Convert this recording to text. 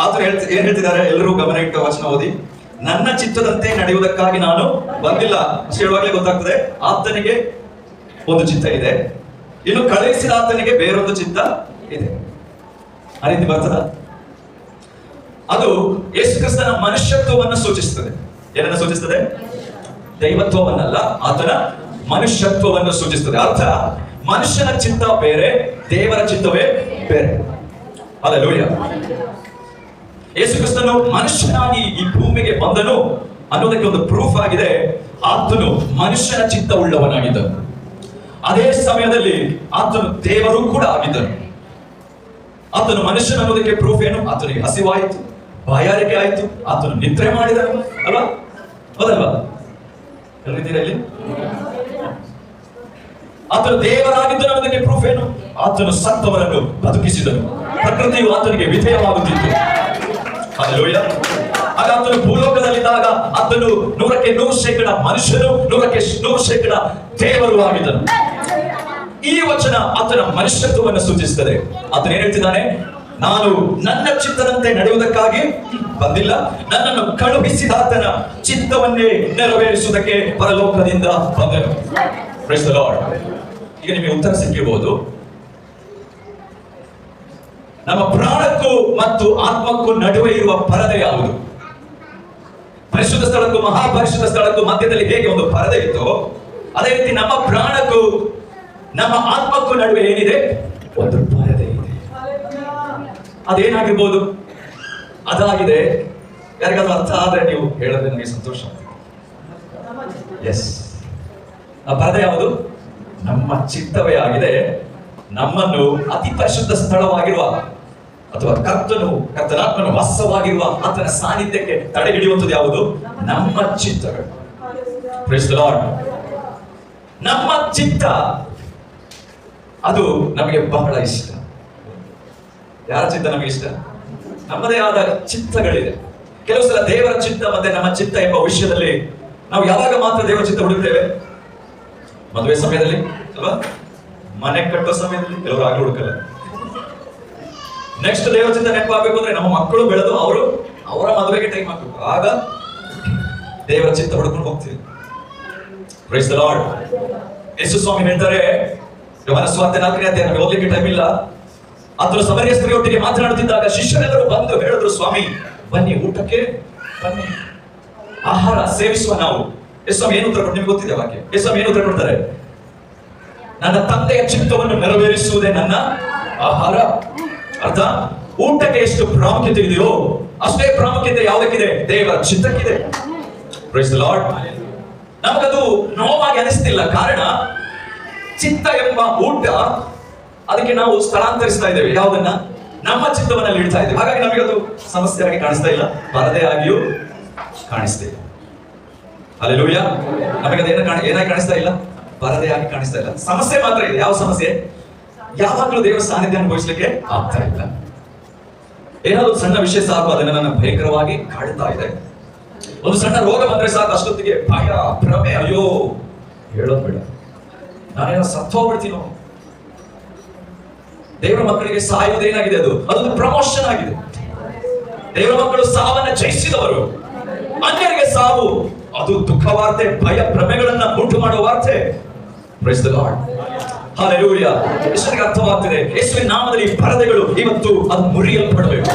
ಆತನು ಏನ್ ಹೇಳ್ತಿದ್ದಾರೆ ಎಲ್ಲರೂ ಗಮನ ಇಟ್ಟು ವಚನ ಓದಿ. ನನ್ನ ಚಿತ್ತದಂತೆ ನಡೆಯುವುದಕ್ಕಾಗಿ ನಾನು ಬಂದಿಲ್ಲ. ಹೇಳುವಾಗಲೇ ಗೊತ್ತಾಗ್ತದೆ ಆತನಿಗೆ ಒಂದು ಚಿತ್ತ ಇದೆ, ಇನ್ನು ಕಳುಹಿಸಿದ ಆತನಿಗೆ ಬೇರೊಂದು ಚಿತ್ತ ಇದೆ. ಆ ರೀತಿ ಬರ್ತದ. ಅದು ಯೇಸು ಕ್ರಿಸ್ತನ ಮನುಷ್ಯತ್ವವನ್ನು ಸೂಚಿಸುತ್ತದೆ. ಏನನ್ನ ಸೂಚಿಸ್ತದೆ? ದೈವತ್ವವನ್ನಲ್ಲ, ಆತನ ಮನುಷ್ಯತ್ವವನ್ನು ಸೂಚಿಸುತ್ತದೆ. ಅರ್ಥ, ಮನುಷ್ಯನ ಚಿತ್ತ ಬೇರೆ, ದೇವರ ಚಿತ್ತವೇ ಬೇರೆ. ಹಲ್ಲೆಲೂಯಾ. ಯೇಸು ಕ್ರಿಸ್ತನು ಮನುಷ್ಯನಾಗಿ ಈ ಭೂಮಿಗೆ ಬಂದನು ಅನ್ನೋದಕ್ಕೆ ಒಂದು ಪ್ರೂಫ್ ಆಗಿದೆ. ಆತನು ಮನುಷ್ಯನ ಚಿತ್ತ ಉಳ್ಳವನಾಗಿದ್ದನು. ಅದೇ ಸಮಯದಲ್ಲಿ ಆತನು ದೇವರು ಕೂಡ ಆಗಿದ್ದನು. ಆತನು ಮನುಷ್ಯನ ಅನ್ನೋದಕ್ಕೆ ಪ್ರೂಫ್ ಏನು? ಆತನಿಗೆ ಹಸಿವಾಯಿತು, ಬಾಯಾರಿಕೆ ಆಯಿತು, ಆತನು ನಿದ್ರೆ ಮಾಡಿದನು ಅಲ್ವಾ? ಹೌದಲ್ವಾ? ಇಲ್ಲಿ ಆತನು ದೇವರಾಗಿದ್ದನು ಅನ್ನೋದಕ್ಕೆ ಪ್ರೂಫ್ ಏನು? ಆತನು ಸತ್ತವರನ್ನು ಬದುಕಿಸಿದನು. ಪ್ರಕೃತಿಯು ಆತನಿಗೆ ವಿಧೇಯವಾಗುತ್ತಿತ್ತು. ಹಲ್ಲೆಲೂಯಾ. ಆಗ ಆತನು ಭೂಲೋಕದಲ್ಲಿದ್ದಾಗ ಆತನು 100% ಮನುಷ್ಯನು, 100% ದೇವರು ಆಗಿದ್ದನು. ಈ ವಚನ ಆತನ ಮನುಷ್ಯತ್ವವನ್ನು ಸೂಚಿಸುತ್ತದೆ. ಆತನು ಏನ್ ಹೇಳ್ತಿದ್ದಾನೆ? ನಾನು ನನ್ನ ಚಿತ್ತದಂತೆ ನಡೆಯುವುದಕ್ಕಾಗಿ ಬಂದಿಲ್ಲ, ನನ್ನನ್ನು ಕಳುಹಿಸಿದ ಆತನ ಚಿತ್ತವನ್ನೇ ನೆರವೇರಿಸುವುದಕ್ಕೆ ಪರಲೋಕದಿಂದ ಬಂದನು. Praise the Lord. ಈಗ ನಿಮಗೆ ಉತ್ತರ ಸಿಕ್ಕಿರಬಹುದು. ನಮ್ಮ ಪ್ರಾಣಕ್ಕೂ ಮತ್ತು ಆತ್ಮಕ್ಕೂ ನಡುವೆ ಇರುವ ಪರದೆ ಯಾವುದು? ಪರಿಶುದ್ಧ ಸ್ಥಳಕ್ಕೂ ಮಹಾಪರಿಶುದ್ಧ ಸ್ಥಳಕ್ಕೂ ಮಧ್ಯದಲ್ಲಿ ಹೇಗೆ ಒಂದು ಪರದೆ ಇತ್ತು, ಅದೇ ರೀತಿ ನಮ್ಮ ಪ್ರಾಣಕ್ಕೂ ನಮ್ಮ ಆತ್ಮಕ್ಕೂ ನಡುವೆ ಏನಿದೆ? ಒಂದು ಪರದೆ ಇದೆ. ಅದೇನಾಗಿರ್ಬೋದು? ಅದಾಗಿದೆ. ಯಾರಿಗಾದ್ರೂ ಅರ್ಥ ಆದ್ರೆ ನೀವು ಹೇಳಿದ್ರೆ ನನಗೆ ಸಂತೋಷ. ಎಸ್, ಆ ಪರದೆ ಯಾವುದು? ನಮ್ಮ ಚಿತ್ತವೇ ಆಗಿದೆ. ನಮ್ಮನ್ನು ಅತಿ ಪರಿಶುದ್ಧ ಸ್ಥಳವಾಗಿರುವ ಅಥವಾ ಕರ್ತನಾತ್ಮನ ವಾಸವಾಗಿರುವ ಆತನ ಸಾನ್ನಿಧ್ಯಕ್ಕೆ ತಡೆ ಹಿಡಿಯುವಂಥದ್ದು ಯಾವುದು? ನಮ್ಮ ಚಿತ್ತಗಳು. Price the lord. ನಮ್ಮ ಚಿತ್ತ ಅದು ನಮಗೆ ಬಹಳ ಇಷ್ಟ. ಯಾರ ಚಿತ್ತ ನಮಗೆ ಇಷ್ಟ? ನಮ್ಮದೇ ಆದ ಚಿತ್ತಗಳಿದೆ. ಕೆಲವು ಸಲ ದೇವರ ಚಿತ್ತ ಮತ್ತೆ ನಮ್ಮ ಚಿತ್ತ ಎಂಬ ವಿಷಯದಲ್ಲಿ ನಾವು ಯಾವಾಗ ಮಾತ್ರ ದೇವರ ಚಿತ್ತ ಹುಡುಕ್ತೇವೆ? ಮದುವೆ ಸಮಯದಲ್ಲಿ ಅಲ್ವಾ? ಮನೆ ಕಟ್ಟೋ ಸಮಯದಲ್ಲಿ. ಕೆಲವರು ಆಗಲೂ ಹುಡುಕಲ್ಲ. ನೆಕ್ಸ್ಟ್ ದೇವರ ಚಿತ್ತ ನೆನಪಾಗಬೇಕು ಅಂದ್ರೆ ನಮ್ಮ ಮಕ್ಕಳು ಬೆಳೆದು ಅವರ ಮದುವೆಗೆ ಟೈಮ್ ಹಾಕಬೇಕು. ಆಗ ದೇವರ ಚಿತ್ತ ಹುಡುಕೊಂಡು ಹೋಗ್ತೀವಿ. Praise the lord. ಯೇಸು ಸ್ವಾಮಿ ಹೇಳ್ತಾರೆ, ಯೋಹಾನ ಸುವಾರ್ತೆ 4ನೇ ಅಧ್ಯಾಯ, ನಮಗೆ ಓದಲಿಕ್ಕೆ ಟೈಮ್ ಇಲ್ಲ. ಆತನು ಸಮರಿಯ ಸ್ತ್ರೀಯೊಟ್ಟಿಗೆ ಮಾತನಾಡುತ್ತಿದ್ದಾಗ ಶಿಷ್ಯರೆಲ್ಲರೂ ಬಂದು ಹೇಳಿದ್ರು, ಸ್ವಾಮಿ ಬನ್ನಿ, ಊಟಕ್ಕೆ ಬನ್ನಿ, ಆಹಾರ ಸೇವಿಸುವ ನಾವು. ಯೇಸು ಸ್ವಾಮಿ ಏನು ಉತ್ತರ ಕೊಟ್ಟು ನಿಮ್ಗೆ ಗೊತ್ತಿದೆ ವಾಕ್ಯ. ಯೇಸು ಸ್ವಾಮಿ ಏನು ಉತ್ತರ ಕೊಡ್ತಾರೆ? ನನ್ನ ತಂದೆಯ ಚಿತ್ತವನ್ನು ನೆರವೇರಿಸುವುದೇ ನನ್ನ ಆಹಾರ. ಅರ್ಥ, ಊಟಕ್ಕೆ ಎಷ್ಟು ಪ್ರಾಮುಖ್ಯತೆ ಇದೆಯೋ ಅಷ್ಟೇ ಪ್ರಾಮುಖ್ಯತೆ ಯಾವುದಕ್ಕಿದೆ? ದೇವರ ಚಿತ್ತಕ್ಕಿದೆ. Price the lord. ನಮಗದು ನೋವಾಗಿ ಅನಿಸ್ತಿಲ್ಲ. ಕಾರಣ, ಚಿತ್ತ ಎಂಬ ಊಟ, ಅದಕ್ಕೆ ನಾವು ಸ್ಥಳಾಂತರಿಸ್ತಾ ಇದ್ದೇವೆ. ಯಾವುದನ್ನ? ನಮ್ಮ ಚಿತ್ತವನ್ನ ಇಡ್ತಾ ಇದ್ದೇವೆ. ಹಾಗಾಗಿ ನಮಗದು ಸಮಸ್ಯೆಯಾಗಿ ಕಾಣಿಸ್ತಾ ಇಲ್ಲ, ಪರದೆ ಆಗಿಯೂ ಕಾಣಿಸ್ತೇವೆ. ಹಲ್ಲೆಲೂಯಾ. ನಮಗದು ಏನಾಗಿ ಕಾಣಿಸ್ತಾ ಇಲ್ಲ? ಪರದೆಯಾಗಿ ಕಾಣಿಸ್ತಾ ಇಲ್ಲ. ಸಮಸ್ಯೆ ಮಾತ್ರ ಇದೆ. ಯಾವ ಸಮಸ್ಯೆ? ಯಾವಾಗಲೂ ದೇವರ ಸಾನ್ನಿಧ್ಯ ಅನುಭವಿಸಲಿಕ್ಕೆ ಆಗ್ತಾ ಇಲ್ಲ. ಏನಾದ್ರು ಸಣ್ಣ ವಿಷಯ ಸಾಕು, ಅದನ್ನ ನನ್ನ ಭಯಂಕರವಾಗಿ ಕಾಡುತ್ತಾ ಇದೆ. ಒಂದು ಸಣ್ಣ ರೋಗ ಬಂದ್ರೆ ಸಾಕು, ಅಷ್ಟೊತ್ತಿಗೆ ಭಯ, ಭ್ರಮೆ, ಅಯ್ಯೋ ಹೇಳೋದು ಬೇಡ, ನಾನೇನೋ ಸತ್ತೋಗ್ಬಿಡ್ತೀನೋ. ದೇವರ ಮಕ್ಕಳಿಗೆ ಸಾಯುವುದೇನಾಗಿದೆ? ಅದೊಂದು ಪ್ರಮೋಷನ್ ಆಗಿದೆ. ದೇವರ ಮಕ್ಕಳು ಸಾವನ್ನ ಜಯಿಸಿದವರು. ಅನ್ಯರಿಗೆ ಸಾವು ಅದು ದುಃಖ ವಾರ್ತೆ, ಭಯ, ಭ್ರಮೆಗಳನ್ನ ಉಂಟು ಮಾಡುವ ವಾರ್ತೆ. Praise the Lord. ಹಲ್ಲೆಲೂಯಾ. ಎಷ್ಟರಿಗೆ ಅರ್ಥವಾಗ್ತಿದೆ? ಯೇಸುವಿನ ನಾಮದಲ್ಲಿ ಪರದೆಗಳು ಇವತ್ತು ಅದು ಮುರಿಯಲ್ಪಡಬೇಕು.